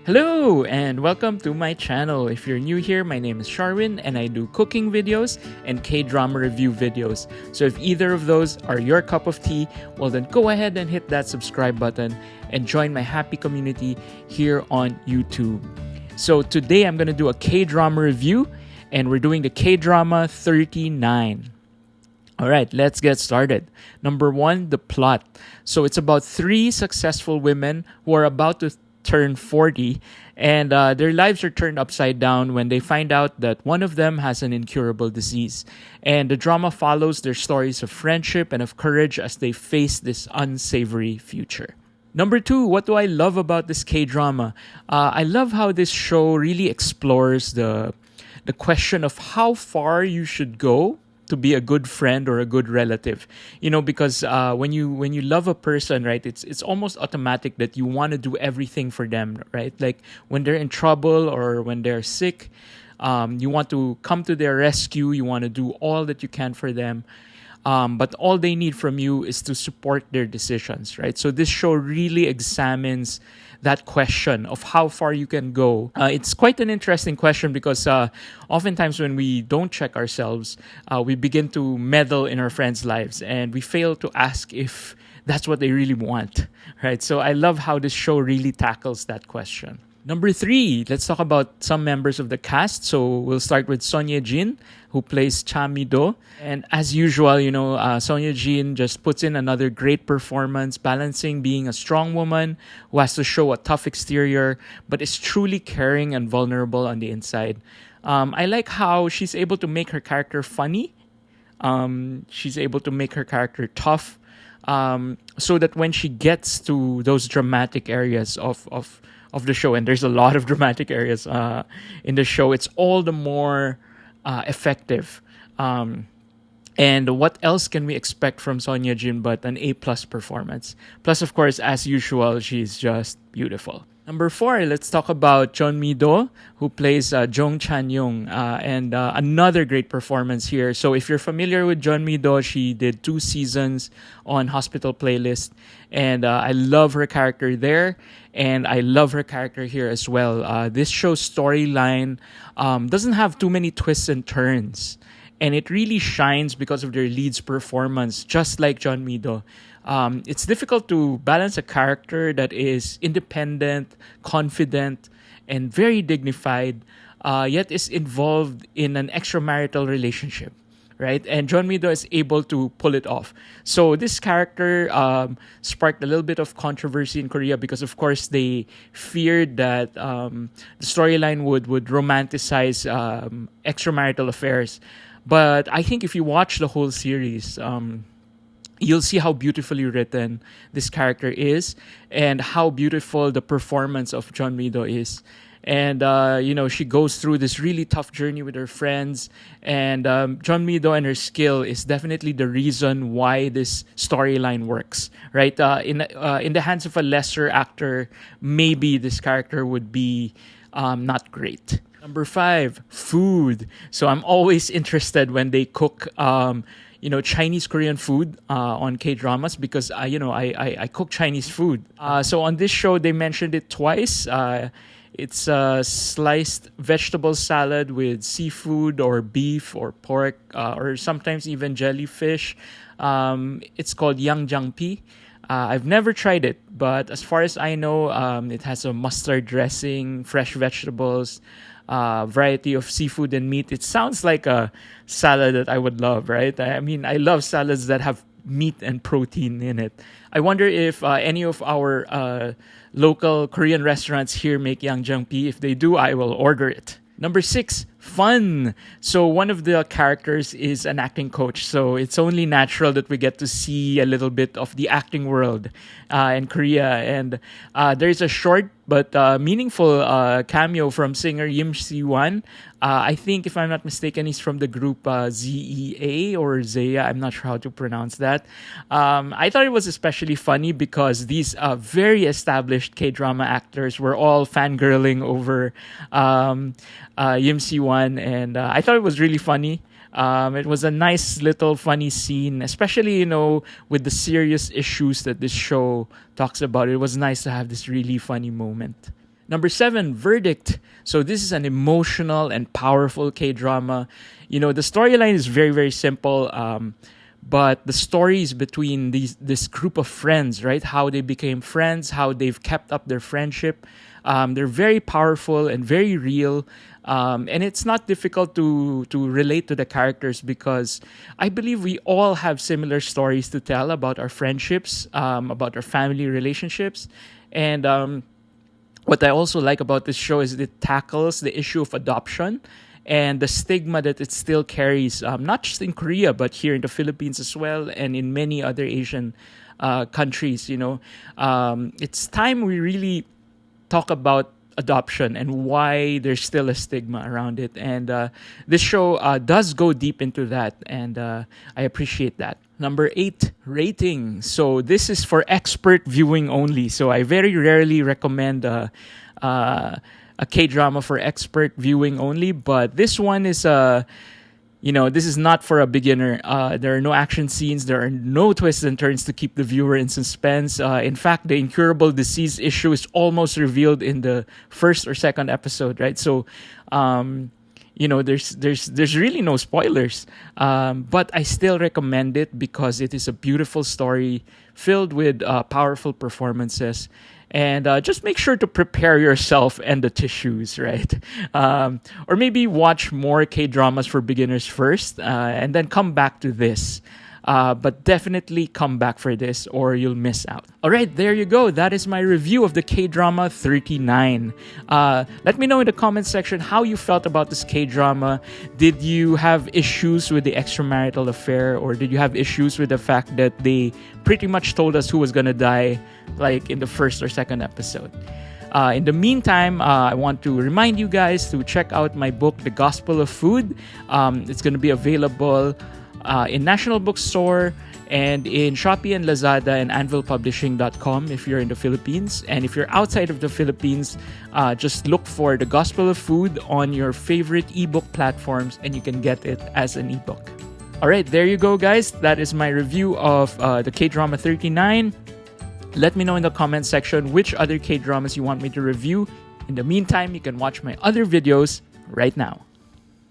Hello and welcome to my channel. If you're new here, my name is Sharwin and I do cooking videos and K-drama review videos. So if either of those are your cup of tea, well then go ahead and hit that subscribe button and join my happy community here on YouTube. So today I'm going to do a K-drama review and we're doing the K-drama 39. All right, let's get started. Number one, the plot. So it's about three successful women who are about to turn 40 and their lives are turned upside down when they find out that one of them has an incurable disease. And the drama follows their stories of friendship and of courage as they face this unsavory future. Number two, what do I love about this K-drama? I love how this show really explores the question of how far you should go to be a good friend or a good relative, because when you love a person, right, it's almost automatic that you want to do everything for them, right? Like when they're in trouble or when they're sick, you want to come to their rescue. You want to do all that you can for them. But all they need from you is to support their decisions, right? So this show really examines that question of how far you can go. It's quite an interesting question because oftentimes when we don't check ourselves, we begin to meddle in our friends' lives and we fail to ask if that's what they really want, right? So I love how this show really tackles that question. Number three, let's talk about some members of the cast. So we'll start with Sophia Jun, who plays Mido. And as usual, Sophia Jun just puts in another great performance, balancing being a strong woman who has to show a tough exterior, but is truly caring and vulnerable on the inside. I like how she's able to make her character funny. She's able to make her character tough, so that when she gets to those dramatic areas of the show, and there's a lot of dramatic areas in the show, it's all the more effective. And what else can we expect from Sophia Jun but an A+ performance? Plus, of course, as usual, she's just beautiful. Number four, let's talk about Mido, who plays Jong Chan-young, and another great performance here. So if you're familiar with Mido, she did 2 seasons on Hospital Playlist, and I love her character there, and I love her character here as well. This show's storyline doesn't have too many twists and turns, and it really shines because of their lead's performance, just like Mido. It's difficult to balance a character that is independent, confident, and very dignified, yet is involved in an extramarital relationship, right? And Mido is able to pull it off. So this character sparked a little bit of controversy in Korea because, of course, they feared that the storyline would romanticize extramarital affairs. But I think if you watch the whole series, you'll see how beautifully written this character is and how beautiful the performance of Mido is. And, she goes through this really tough journey with her friends. And Mido and her skill is definitely the reason why this storyline works, right? In the hands of a lesser actor, maybe this character would be not great. Number five, food. So I'm always interested when they cook Chinese Korean food on K-dramas because I cook Chinese food. So on this show they mentioned it twice. It's a sliced vegetable salad with seafood or beef or pork or sometimes even jellyfish. It's called Yang Jang Pi. I've never tried it, but as far as I know, it has a mustard dressing, fresh vegetables, variety of seafood and meat. It sounds like a salad that I would love, right? I mean, I love salads that have meat and protein in it. I wonder if any of our local Korean restaurants here make Yang Jang Pi. If they do, I will order it. Number six, fun. So one of the characters is an acting coach. So it's only natural that we get to see a little bit of the acting world in Korea. And there's a short but meaningful cameo from singer Im Si-wan. I think, if I'm not mistaken, he's from the group ZEA or Zea. I'm not sure how to pronounce that. I thought it was especially funny because these very established K-drama actors were all fangirling over Im Si-wan, and I thought it was really funny. It was a nice little funny scene, especially, with the serious issues that this show talks about. It was nice to have this really funny moment. Number 7, Verdict. So this is an emotional and powerful K-drama. The storyline is very, very simple. But the stories between this group of friends, right? How they became friends, how they've kept up their friendship. They're very powerful and very real. And it's not difficult to relate to the characters because I believe we all have similar stories to tell about our friendships, about our family relationships. And what I also like about this show is it tackles the issue of adoption and the stigma that it still carries, not just in Korea, but here in the Philippines as well, and in many other Asian countries. It's time we really talk about adoption and why there's still a stigma around it. And this show does go deep into that, and I appreciate that. Number 8, Rating. So this is for expert viewing only. So I very rarely recommend a K-drama for expert viewing only, but this one is this is not for a beginner. There are no action scenes. There are no twists and turns to keep the viewer in suspense. In fact, the incurable disease issue is almost revealed in the first or second episode, right? So, there's really no spoilers. But I still recommend it because it is a beautiful story filled with powerful performances. And just make sure to prepare yourself and the tissues, right? Or maybe watch more K-dramas for beginners first, and then come back to this. But definitely come back for this or you'll miss out. All right, there you go. That is my review of the K-drama 39. Let me know in the comment section how you felt about this K-drama. Did you have issues with the extramarital affair, or did you have issues with the fact that they pretty much told us who was gonna die like in the first or second episode? In the meantime, I want to remind you guys to check out my book, The Gospel of Food. It's going to be available in National Bookstore and in Shopee and Lazada and AnvilPublishing.com if you're in the Philippines. And if you're outside of the Philippines, just look for The Gospel of Food on your favorite ebook platforms and you can get it as an ebook. All right, there you go, guys. That is my review of the K-drama 39. Let me know in the comment section which other K-dramas you want me to review. In the meantime, you can watch my other videos right now.